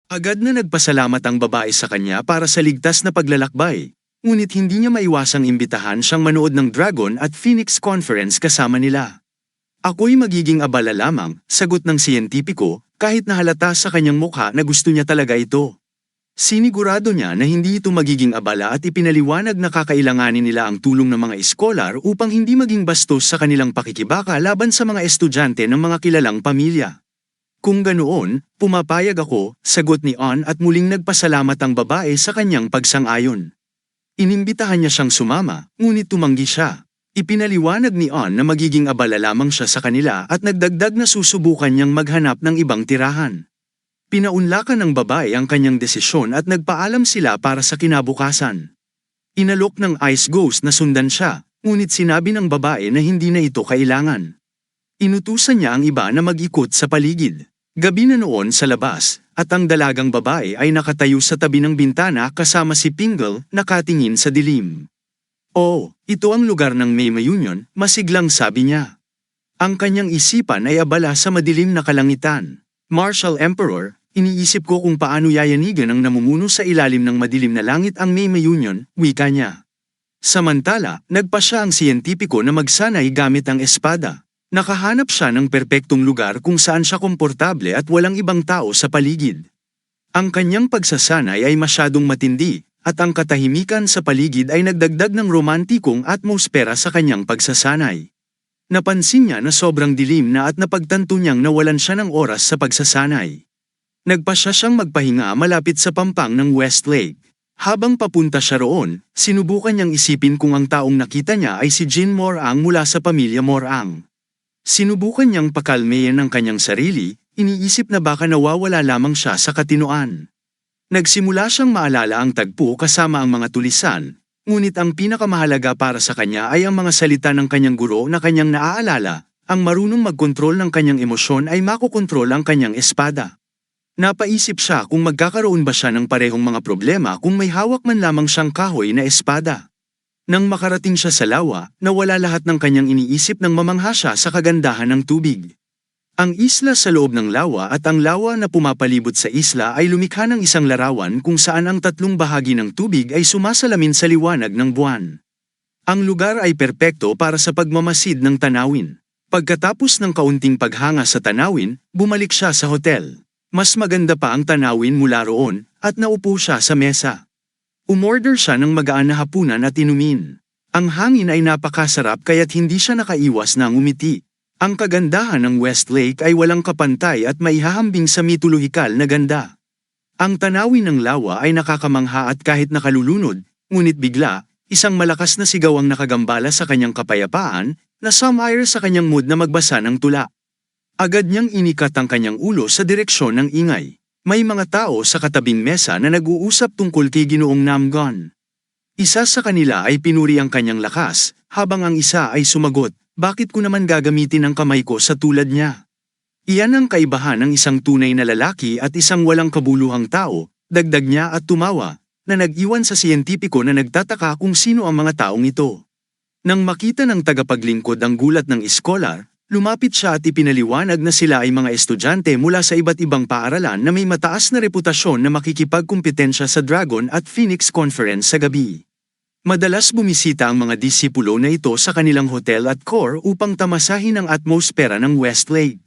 Agad na nagpasalamat ang babae sa kanya para sa ligtas na paglalakbay. Ngunit hindi niya maiwasang imbitahan siyang manood ng Dragon at Phoenix Conference kasama nila. Ako'y magiging abala lamang, sagot ng siyentipiko, kahit nahalata sa kanyang mukha na gusto niya talaga ito. Sinigurado niya na hindi ito magiging abala at ipinaliwanag na kakailanganin nila ang tulong ng mga eskolar upang hindi maging bastos sa kanilang pakikibaka laban sa mga estudyante ng mga kilalang pamilya. Kung ganoon, pumapayag ako, sagot ni Ann at muling nagpasalamat ang babae sa kanyang pagsang-ayon. Inimbitahan niya siyang sumama, ngunit tumanggi siya. Ipinaliwanag ni Ann na magiging abala lamang siya sa kanila at nagdagdag na susubukan niyang maghanap ng ibang tirahan. Pinaunlakan ng babae ang kanyang desisyon at nagpaalam sila para sa kinabukasan. Inalok ng Ice Ghost na sundan siya, ngunit sinabi ng babae na hindi na ito kailangan. Inutusan niya ang iba na mag-ikot sa paligid. Gabi na noon sa labas, at ang dalagang babae ay nakatayo sa tabi ng bintana kasama si Pingle, nakatingin sa dilim. "Oh, ito ang lugar ng Meme Union," masiglang sabi niya. Ang kanyang isipan ay abala sa madilim na kalangitan. "Martial Emperor, iniisip ko kung paano yayanigan ng namumuno sa ilalim ng madilim na langit ang Meme Union," wika niya. Samantala, nagpa siya ang siyentipiko na magsanay gamit ang espada. Nakahanap siya ng perpektong lugar kung saan siya komportable at walang ibang tao sa paligid. Ang kanyang pagsasanay ay masyadong matindi, at ang katahimikan sa paligid ay nagdagdag ng romantikong atmosfera sa kanyang pagsasanay. Napansin niya na sobrang dilim na at napagtanto niyang nawalan siya ng oras sa pagsasanay. Nagpasya siyang magpahinga malapit sa pampang ng Westlake. Habang papunta siya roon, sinubukan niyang isipin kung ang taong nakita niya ay si Jin Morang mula sa pamilya Morang. Sinubukan niyang pakalmeyan ang kanyang sarili, iniisip na baka nawawala lamang siya sa katinoan. Nagsimula siyang maalala ang tagpo kasama ang mga tulisan, ngunit ang pinakamahalaga para sa kanya ay ang mga salita ng kanyang guro na kanyang naaalala, ang marunong magkontrol ng kanyang emosyon ay makokontrol ang kanyang espada. Napaisip siya kung magkakaroon ba siya ng parehong mga problema kung may hawak man lamang siyang kahoy na espada. Nang makarating siya sa lawa, nawala lahat ng kanyang iniisip nang mamangha siya sa kagandahan ng tubig. Ang isla sa loob ng lawa at ang lawa na pumapalibot sa isla ay lumikha ng isang larawan kung saan ang tatlong bahagi ng tubig ay sumasalamin sa liwanag ng buwan. Ang lugar ay perpekto para sa pagmamasid ng tanawin. Pagkatapos ng kaunting paghanga sa tanawin, bumalik siya sa hotel. Mas maganda pa ang tanawin mula roon, at naupo siya sa mesa. Umorder siya ng magaan na hapunan at inumin. Ang hangin ay napakasarap kaya't hindi siya nakaiwas na ngumiti. Ang kagandahan ng Westlake ay walang kapantay at maihahambing sa mitolohikal na ganda. Ang tanawin ng lawa ay nakakamangha at kahit nakalulunod, ngunit bigla, isang malakas na sigaw ang nakagambala sa kanyang kapayapaan, na sumire sa kanyang mood na magbasa ng tula. Agad niyang inikat ang kanyang ulo sa direksyon ng ingay. May mga tao sa katabing mesa na nag-uusap tungkol kay Ginoong Namgon. Isa sa kanila ay pinuri ang kanyang lakas, habang ang isa ay sumagot, "Bakit ko naman gagamitin ang kamay ko sa tulad niya?" Iyan ang kaibahan ng isang tunay na lalaki at isang walang kabuluhang tao, dagdag niya at tumawa, na nag-iwan sa siyentipiko na nagtataka kung sino ang mga taong ito. Nang makita ng tagapaglingkod ang gulat ng iskolar, lumapit siya at ipinaliwanag na sila ay mga estudyante mula sa iba't ibang paaralan na may mataas na reputasyon na makikipagkumpetensya sa Dragon at Phoenix Conference sa gabi. Madalas bumisita ang mga disipulo na ito sa kanilang hotel at core upang tamasahin ang atmosfera ng Westlake.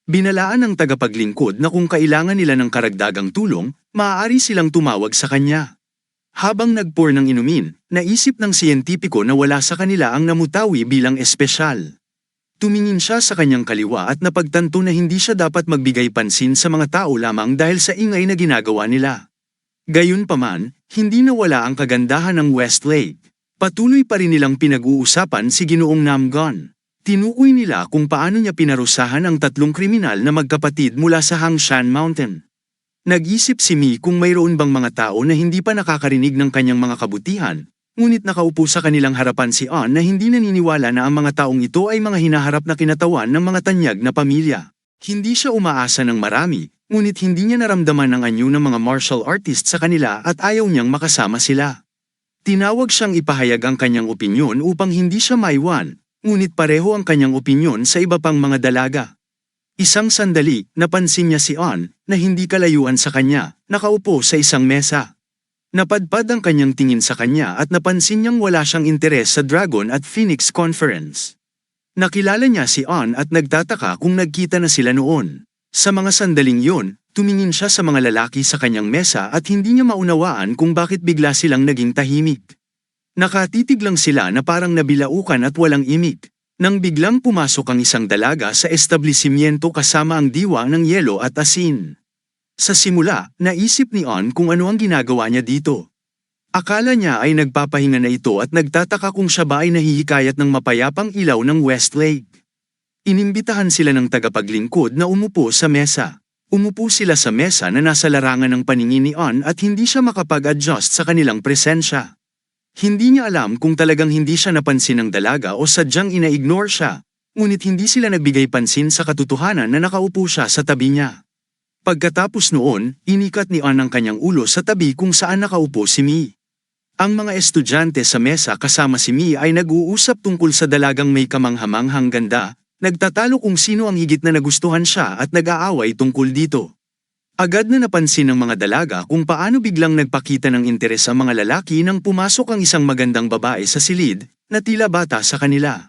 Binalaan ng tagapaglingkod na kung kailangan nila ng karagdagang tulong, maaari silang tumawag sa kanya. Habang nagpour ng inumin, naisip ng siyentipiko na wala sa kanila ang namutawi bilang espesyal. Tumingin siya sa kanyang kaliwa at napagtanto na hindi siya dapat magbigay pansin sa mga tao lamang dahil sa ingay na ginagawa nila. Gayunpaman, hindi nawala ang kagandahan ng Westlake. Patuloy pa rin nilang pinag-uusapan si Ginoong Namgon. Tinukoy nila kung paano niya pinarusahan ang tatlong kriminal na magkapatid mula sa Hangshan Mountain. Nag-isip si Mi kung mayroon bang mga tao na hindi pa nakakarinig ng kanyang mga kabutihan. Ngunit nakaupo sa kanilang harapan si Ann na hindi naniniwala na ang mga taong ito ay mga hinaharap na kinatawan ng mga tanyag na pamilya. Hindi siya umaasa ng marami, ngunit hindi niya naramdaman ang anyo ng mga martial artist sa kanila at ayaw niyang makasama sila. Tinawag siyang ipahayag ang kanyang opinyon upang hindi siya maiwan, ngunit pareho ang kanyang opinyon sa iba pang mga dalaga. Isang sandali, napansin niya si On, na hindi kalayuan sa kanya, nakaupo sa isang mesa. Napadpad ang kanyang tingin sa kanya at napansin niyang wala siyang interes sa Dragon at Phoenix Conference. Nakilala niya si On at nagtataka kung nagkita na sila noon. Sa mga sandaling yun, tumingin siya sa mga lalaki sa kanyang mesa at hindi niya maunawaan kung bakit bigla silang naging tahimik. Nakatitig lang sila na parang nabilaukan at walang imik. Nang biglang pumasok ang isang dalaga sa establishmento kasama ang diwa ng yelo at asin. Sa simula, naisip ni On kung ano ang ginagawa niya dito. Akala niya ay nagpapahinga na ito at nagtataka kung siya ba ay nahihikayat ng mapayapang ilaw ng Westlake. Inimbitahan sila ng tagapaglingkod na umupo sa mesa. Umupo sila sa mesa na nasa larangan ng paningin ni On at hindi siya makapag-adjust sa kanilang presensya. Hindi niya alam kung talagang hindi siya napansin ng dalaga o sadyang ina-ignore siya, ngunit hindi sila nagbigay pansin sa katotohanan na nakaupo siya sa tabi niya. Pagkatapos noon, inikat ni On ang kanyang ulo sa tabi kung saan nakaupo si Mi. Ang mga estudyante sa mesa kasama si Mi ay nag-uusap tungkol sa dalagang may kamanghamanghang ganda, nagtatalo kung sino ang higit na nagustuhan siya at nag-aaway tungkol dito. Agad na napansin ng mga dalaga kung paano biglang nagpakita ng interes ang mga lalaki nang pumasok ang isang magandang babae sa silid, na tila bata sa kanila.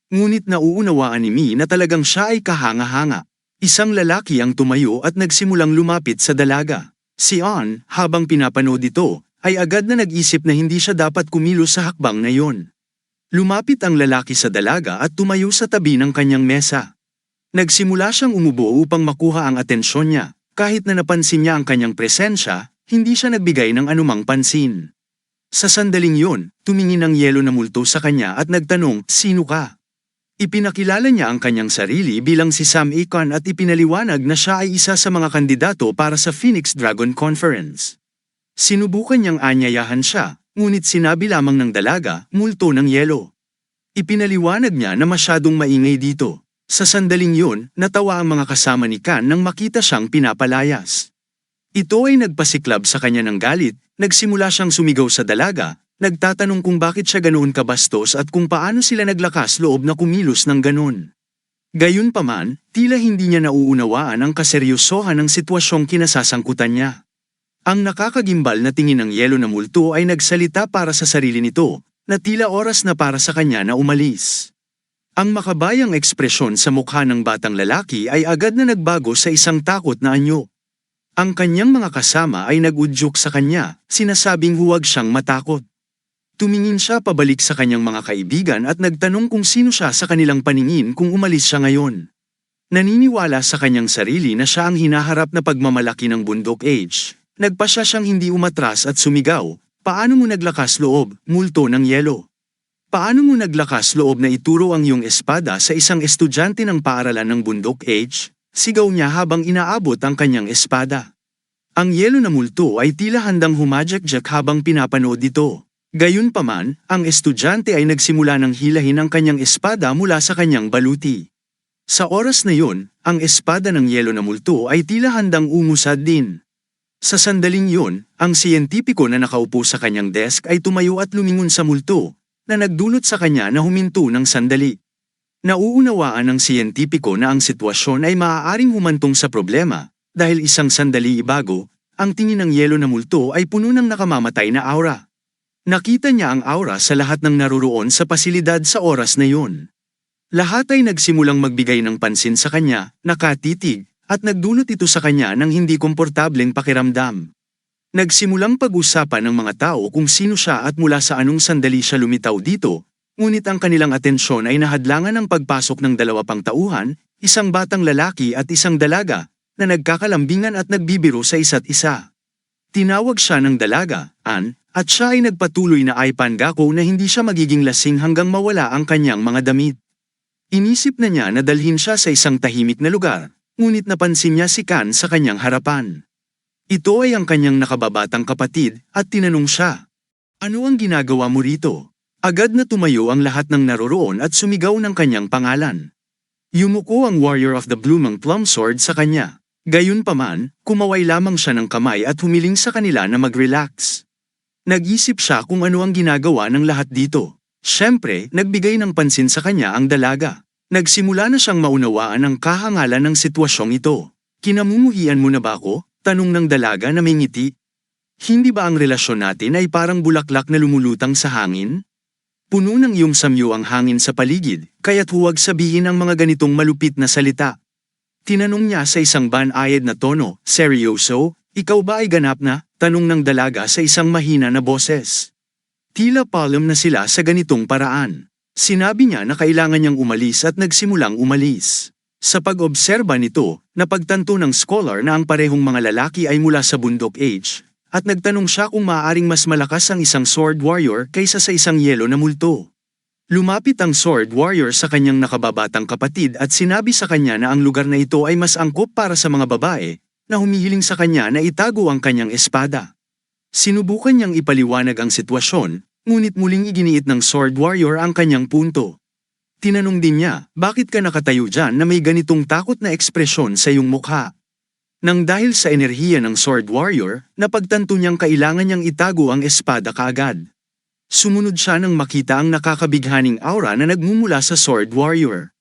Ngunit nauunawaan ni Mi na talagang siya ay kahanga-hanga. Isang lalaki ang tumayo at nagsimulang lumapit sa dalaga. Si On, habang pinapanood ito, ay agad na nag-isip na hindi siya dapat kumilos sa hakbang na yon. Lumapit ang lalaki sa dalaga at tumayo sa tabi ng kanyang mesa. Nagsimula siyang umubo upang makuha ang atensyon niya. Kahit na napansin niya ang kanyang presensya, hindi siya nagbigay ng anumang pansin. Sa sandaling yun, tumingin ang yelo na multo sa kanya at nagtanong, "Sino ka?" Ipinakilala niya ang kanyang sarili bilang si Sam Akon at ipinaliwanag na siya ay isa sa mga kandidato para sa Phoenix Dragon Conference. Sinubukan niyang anyayahan siya, ngunit sinabi lamang ng dalaga, "Multo ng yelo." Ipinaliwanag niya na masyadong maingay dito. Sa sandaling yun, natawa ang mga kasama ni Kan nang makita siyang pinapalayas. Ito ay nagpasiklab sa kanya ng galit, nagsimula siyang sumigaw sa dalaga, nagtatanong kung bakit siya ganoon kabastos at kung paano sila naglakas loob na kumilos ng ganoon. Gayunpaman, tila hindi niya nauunawaan ang kaseryosohan ng sitwasyong kinasasangkutan niya. Ang nakakagimbal na tingin ng yelo na multo ay nagsalita para sa sarili nito, na tila oras na para sa kanya na umalis. Ang makabayang ekspresyon sa mukha ng batang lalaki ay agad na nagbago sa isang takot na anyo. Ang kanyang mga kasama ay nag-udyok sa kanya, sinasabing huwag siyang matakot. Tumingin siya pabalik sa kanyang mga kaibigan at nagtanong kung sino siya sa kanilang paningin kung umalis siya ngayon. Naniniwala sa kanyang sarili na siya ang hinaharap na pagmamalaki ng bundok age. Nagpasya siyang hindi umatras at sumigaw, "Paano mo naglakas loob, multo ng yelo? Paano mo naglakas loob na ituro ang iyong espada sa isang estudyante ng paaralan ng bundok age?" Sigaw niya habang inaabot ang kanyang espada. Ang yelo na multo ay tila handang humadyak-jak habang pinapanood ito. Gayunpaman, ang estudyante ay nagsimula ng hilahin ang kanyang espada mula sa kanyang baluti. Sa oras na yun, ang espada ng yelo na multo ay tila handang umusad din. Sa sandaling yun, ang siyentipiko na nakaupo sa kanyang desk ay tumayo at lumingon sa multo, na nagdulot sa kanya na huminto ng sandali. Nauunawaan ng siyentipiko na ang sitwasyon ay maaaring humantong sa problema, dahil isang sandali ibago, ang tingin ng yelo na multo ay puno ng nakamamatay na aura. Nakita niya ang aura sa lahat ng naruroon sa pasilidad sa oras na yun. Lahat ay nagsimulang magbigay ng pansin sa kanya, nakatitig, at nagdulot ito sa kanya ng hindi komportableng pakiramdam. Nagsimulang pag-usapan ng mga tao kung sino siya at mula sa anong sandali siya lumitaw dito, ngunit ang kanilang atensyon ay nahadlangan ng pagpasok ng dalawa pang tauhan, isang batang lalaki at isang dalaga, na nagkakalambingan at nagbibiro sa isa't isa. Tinawag siya ng dalaga, An, at siya ay nagpatuloy na ipangako na hindi siya magiging lasing hanggang mawala ang kanyang mga damit. Inisip na niya na dalhin siya sa isang tahimik na lugar, ngunit napansin niya si Kan sa kanyang harapan. Ito ay ang kanyang nakababatang kapatid, at tinanong siya, "Ano ang ginagawa mo rito?" Agad na tumayo ang lahat ng naroroon at sumigaw ng kanyang pangalan. Yumuko ang Warrior of the Blooming Plum Sword sa kanya. Gayunpaman, kumaway lamang siya ng kamay at humiling sa kanila na mag-relax. Nag-isip siya kung ano ang ginagawa ng lahat dito. Siyempre, nagbigay ng pansin sa kanya ang dalaga. Nagsimula na siyang maunawaan ang kahangalan ng sitwasyong ito. Kinamumuhian mo na ba ako? Tanong ng dalaga na may ngiti. Hindi ba ang relasyon natin ay parang bulaklak na lumulutang sa hangin? Puno ng iyong samyo ang hangin sa paligid, kaya't huwag sabihin ang mga ganitong malupit na salita. Tinanong niya sa isang banayad na tono, seryoso, ikaw ba ay ganap na? Tanong ng dalaga sa isang mahina na boses. Tila palem na sila sa ganitong paraan. Sinabi niya na kailangan niyang umalis at nagsimulang umalis. Sa pag-obserba nito, napagtanto ng scholar na ang parehong mga lalaki ay mula sa bundok age, at nagtanong siya kung maaaring mas malakas ang isang sword warrior kaysa sa isang yelo na multo. Lumapit ang sword warrior sa kanyang nakababatang kapatid at sinabi sa kanya na ang lugar na ito ay mas angkop para sa mga babae, na humihiling sa kanya na itago ang kanyang espada. Sinubukan niyang ipaliwanag ang sitwasyon, ngunit muling iginiit ng sword warrior ang kanyang punto. Tinanong din niya, bakit ka nakatayo dyan na may ganitong takot na ekspresyon sa iyong mukha? Nang dahil sa enerhiya ng sword warrior, napagtanto niyang kailangan niyang itago ang espada kaagad. Sumunod siya nang makita ang nakakabighaning aura na nagmumula sa sword warrior.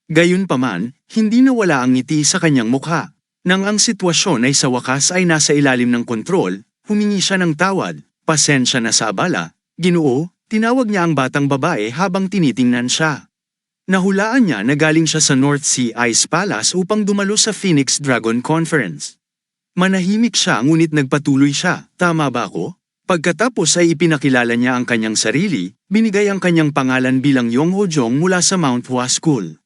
Gayunpaman, hindi nawala ang ngiti sa kanyang mukha. Nang ang sitwasyon ay sa wakas ay nasa ilalim ng kontrol, humingi siya ng tawad, pasensya na sa abala, Ginoo, tinawag niya ang batang babae habang tinitingnan siya. Nahulaan niya na galing siya sa North Sea Ice Palace upang dumalo sa Phoenix Dragon Conference. Manahimik siya ngunit nagpatuloy siya, tama ba ako? Pagkatapos ay ipinakilala niya ang kanyang sarili, binigay ang kanyang pangalan bilang Yong Ho-jong mula sa Mount Hua School.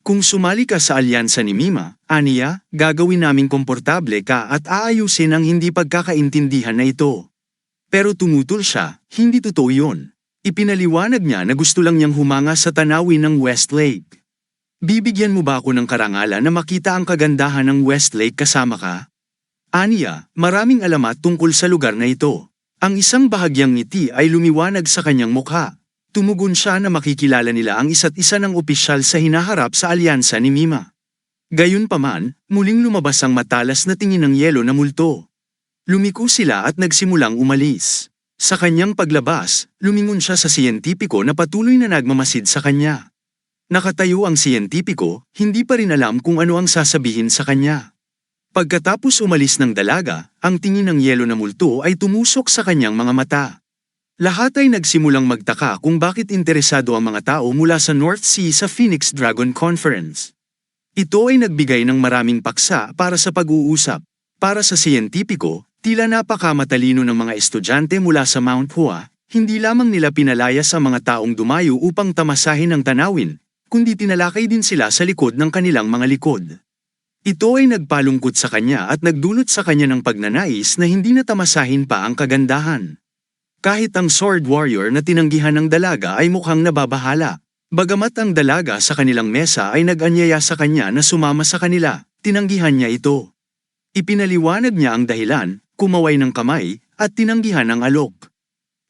Kung sumali ka sa alyansa ni Mima, aniya, gagawin naming komportable ka at aayusin ang hindi pagkakaintindihan na ito. Pero tumutol siya, hindi totoo yun. Ipinaliwanag niya na gusto lang niyang humanga sa tanawin ng Westlake. Bibigyan mo ba ako ng karangalan na makita ang kagandahan ng Westlake kasama ka? Aniya, maraming alamat tungkol sa lugar na ito. Ang isang bahagyang ngiti ay lumiwanag sa kanyang mukha. Tumugon siya na makikilala nila ang isa't isa ng opisyal sa hinaharap sa alyansa ni Mima. Gayunpaman, muling lumabas ang matalas na tingin ng yelo na multo. Lumiko sila at nagsimulang umalis. Sa kanyang paglabas, lumingon siya sa siyentipiko na patuloy na nagmamasid sa kanya. Nakatayo ang siyentipiko, hindi pa rin alam kung ano ang sasabihin sa kanya. Pagkatapos umalis ng dalaga, ang tingin ng yelo na multo ay tumusok sa kanyang mga mata. Lahat ay nagsimulang magtaka kung bakit interesado ang mga tao mula sa North Sea sa Phoenix Dragon Conference. Ito ay nagbigay ng maraming paksa para sa pag-uusap. Para sa siyentipiko, tila napakamatalino ng mga estudyante mula sa Mount Hua, hindi lamang nila pinalayas ang mga taong dumayo upang tamasahin ang tanawin, kundi tinalakay din sila sa likod ng kanilang mga likod. Ito ay nagpalungkot sa kanya at nagdulot sa kanya ng pagnanais na hindi natamasahin pa ang kagandahan. Kahit ang sword warrior na tinanggihan ng dalaga ay mukhang nababahala. Bagamat ang dalaga sa kanilang mesa ay nag-anyaya sa kanya na sumama sa kanila, tinanggihan niya ito. Ipinaliwanag niya ang dahilan, kumaway ng kamay, at tinanggihan ang alok.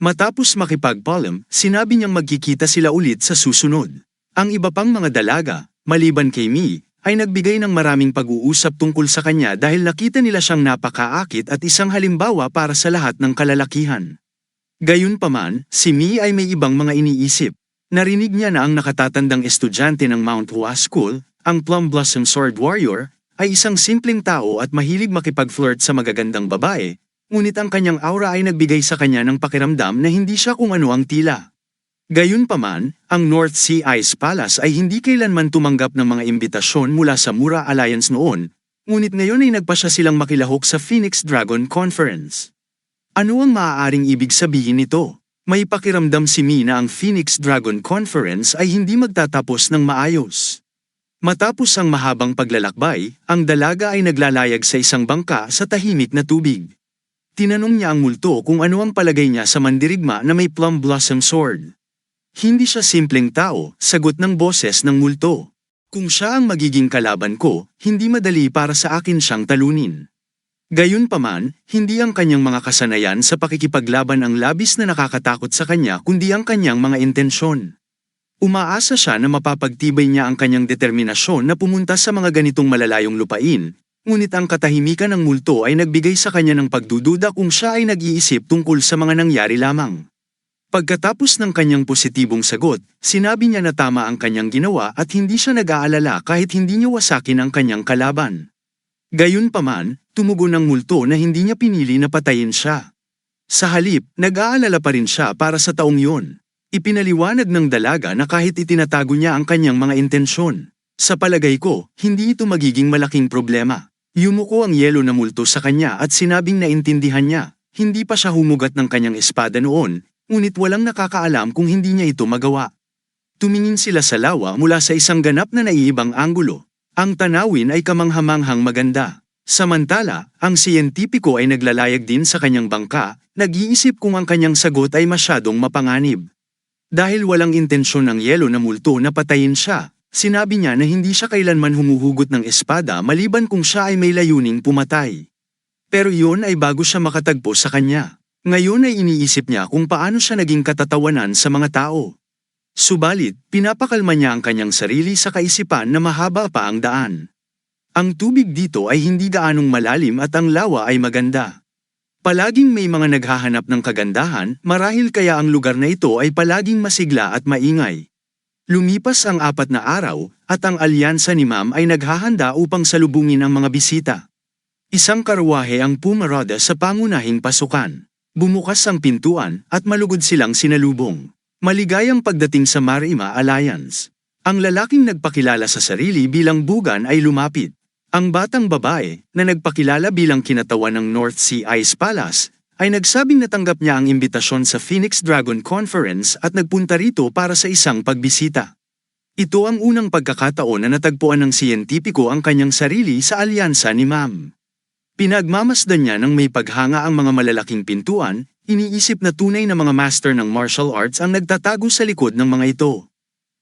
Matapos makipagpalem, sinabi niyang magkikita sila ulit sa susunod. Ang iba pang mga dalaga, maliban kay Mi, ay nagbigay ng maraming pag-uusap tungkol sa kanya dahil nakita nila siyang napakaakit at isang halimbawa para sa lahat ng kalalakihan. Gayunpaman, si Mi ay may ibang mga iniisip. Narinig niya na ang nakatatandang estudyante ng Mount Hua School, ang Plum Blossom Sword Warrior, ay isang simpleng tao at mahilig makipag-flirt sa magagandang babae, ngunit ang kanyang aura ay nagbigay sa kanya ng pakiramdam na hindi siya kung ano ang tila. Gayunpaman, ang North Sea Ice Palace ay hindi kailanman tumanggap ng mga imbitasyon mula sa Mura Alliance noon, ngunit ngayon ay nagpasya silang makilahok sa Phoenix Dragon Conference. Ano ang maaaring ibig sabihin nito? May pakiramdam si Mi na ang Phoenix Dragon Conference ay hindi magtatapos ng maayos. Matapos ang mahabang paglalakbay, ang dalaga ay naglalayag sa isang bangka sa tahimik na tubig. Tinanong niya ang multo kung ano ang palagay niya sa mandirigma na may Plum Blossom Sword. Hindi siya simpleng tao, sagot ng boses ng multo. Kung siya ang magiging kalaban ko, hindi madali para sa akin siyang talunin. Gayunpaman, hindi ang kanyang mga kasanayan sa pakikipaglaban ang labis na nakakatakot sa kanya kundi ang kanyang mga intensyon. Umaasa siya na mapapagtibay niya ang kanyang determinasyon na pumunta sa mga ganitong malalayong lupain, ngunit ang katahimikan ng multo ay nagbigay sa kanya ng pagdududa kung siya ay nag-iisip tungkol sa mga nangyari lamang. Pagkatapos ng kanyang positibong sagot, sinabi niya na tama ang kanyang ginawa at hindi siya nag-aalala kahit hindi niya wasakin ang kanyang kalaban. Gayunpaman, tumugon ang multo na hindi niya pinili na patayin siya. Sa halip, nag-aalala pa rin siya para sa taong yun. Ipinaliwanag ng dalaga na kahit itinatago niya ang kanyang mga intensyon, sa palagay ko, hindi ito magiging malaking problema. Yumuko ang yelo na multo sa kanya at sinabing naintindihan niya, hindi pa siya humugat ng kanyang espada noon, ngunit walang nakakaalam kung hindi niya ito magawa. Tumingin sila sa lawa mula sa isang ganap na naiibang anggulo. Ang tanawin ay kamanghamanghang maganda. Samantala, ang siyentipiko ay naglalayag din sa kanyang bangka, nag-iisip kung ang kanyang sagot ay masyadong mapanganib. Dahil walang intensyon ng yelo na multo na patayin siya, sinabi niya na hindi siya kailanman humuhugot ng espada maliban kung siya ay may layuning pumatay. Pero iyon ay bago siya makatagpo sa kanya. Ngayon ay iniisip niya kung paano siya naging katatawanan sa mga tao. Subalit, pinapakalma niya ang kanyang sarili sa kaisipan na mahaba pa ang daan. Ang tubig dito ay hindi gaanong malalim at ang lawa ay maganda. Palaging may mga naghahanap ng kagandahan, marahil kaya ang lugar na ito ay palaging masigla at maingay. Lumipas ang 4 na araw, at ang alyansa ni Ma'am ay naghahanda upang salubungin ang mga bisita. Isang karwahe ang pumarada sa pangunahing pasukan. Bumukas ang pintuan, at malugod silang sinalubong. Maligayang pagdating sa Marima Alliance. Ang lalaking nagpakilala sa sarili bilang Bugan ay lumapit. Ang batang babae, na nagpakilala bilang kinatawan ng North Sea Ice Palace, ay nagsabing natanggap niya ang imbitasyon sa Phoenix Dragon Conference at nagpunta rito para sa isang pagbisita. Ito ang unang pagkakataon na natagpuan ng siyentipiko ang kanyang sarili sa alyansa ni Ma'am. Pinagmamasdan niya ng may paghanga ang mga malalaking pintuan, iniisip na tunay na mga master ng martial arts ang nagtatago sa likod ng mga ito.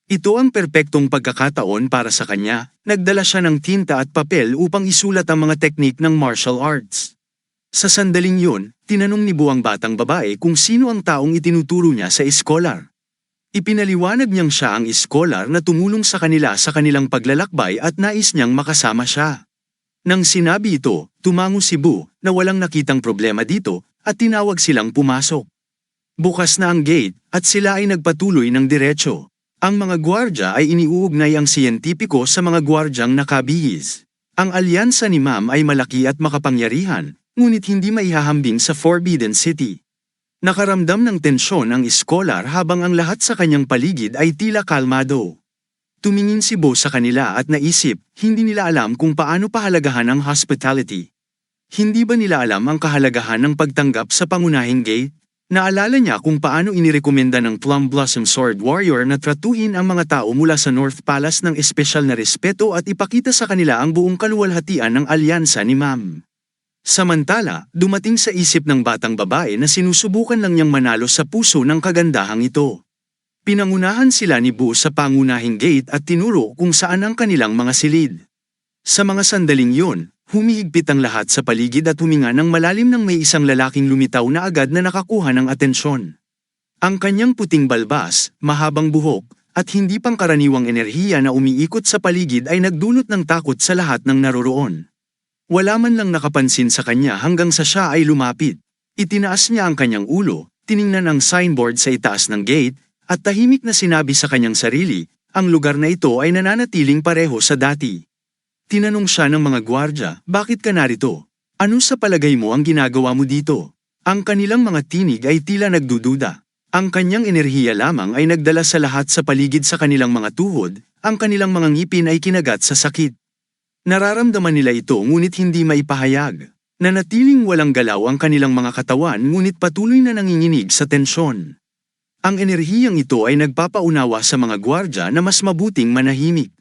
Ito ang perpektong pagkakataon para sa kanya, nagdala siya ng tinta at papel upang isulat ang mga teknik ng martial arts. Sa sandaling yun, tinanong ni Bu ang batang babae kung sino ang taong itinuturo niya sa scholar. Ipinaliwanag niyang siya ang scholar na tumulong sa kanila sa kanilang paglalakbay at nais niyang makasama siya. Nang sinabi ito, tumango si Bu na walang nakitang problema dito at tinawag silang pumasok. Bukas na ang gate at sila ay nagpatuloy ng diretso. Ang mga gwardya ay iniuugnay ang siyentipiko sa mga gwardyang nakabihis. Ang alyansa ni Ma'am ay malaki at makapangyarihan, ngunit hindi maihahambing sa Forbidden City. Nakaramdam ng tensyon ang scholar habang ang lahat sa kanyang paligid ay tila kalmado. Tumingin si Bo sa kanila at naisip, hindi nila alam kung paano pahalagahan ang hospitality. Hindi ba nila alam ang kahalagahan ng pagtanggap sa pangunahing gate? Naalala niya kung paano inirekomenda ng Plum Blossom Sword Warrior na tratuhin ang mga tao mula sa North Palace ng espesyal na respeto at ipakita sa kanila ang buong kaluwalhatian ng alyansa ni Ma'am. Samantala, dumating sa isip ng batang babae na sinusubukan lang niyang manalo sa puso ng kagandahang ito. Pinangunahan sila ni Bu sa pangunahing gate at tinuro kung saan ang kanilang mga silid. Sa mga sandaling yun, humihigpit ang lahat sa paligid at huminga ng malalim nang may isang lalaking lumitaw na agad na nakakuha ng atensyon. Ang kanyang puting balbas, mahabang buhok, at hindi pangkaraniwang enerhiya na umiikot sa paligid ay nagdulot ng takot sa lahat ng naroroon. Wala man lang nakapansin sa kanya hanggang sa siya ay lumapit. Itinaas niya ang kanyang ulo, tiningnan ang signboard sa itaas ng gate, at tahimik na sinabi sa kanyang sarili, ang lugar na ito ay nananatiling pareho sa dati. Tinanong siya ng mga gwardya, bakit ka narito? Ano sa palagay mo ang ginagawa mo dito? Ang kanilang mga tinig ay tila nagdududa. Ang kanyang enerhiya lamang ay nagdala sa lahat sa paligid sa kanilang mga tuhod, ang kanilang mga ngipin ay kinagat sa sakit. Nararamdaman nila ito ngunit hindi maipahayag. Nanatiling walang galaw ang kanilang mga katawan ngunit patuloy na nanginginig sa tensyon. Ang enerhiyang ito ay nagpapaunawa sa mga gwardya na mas mabuting manahimik.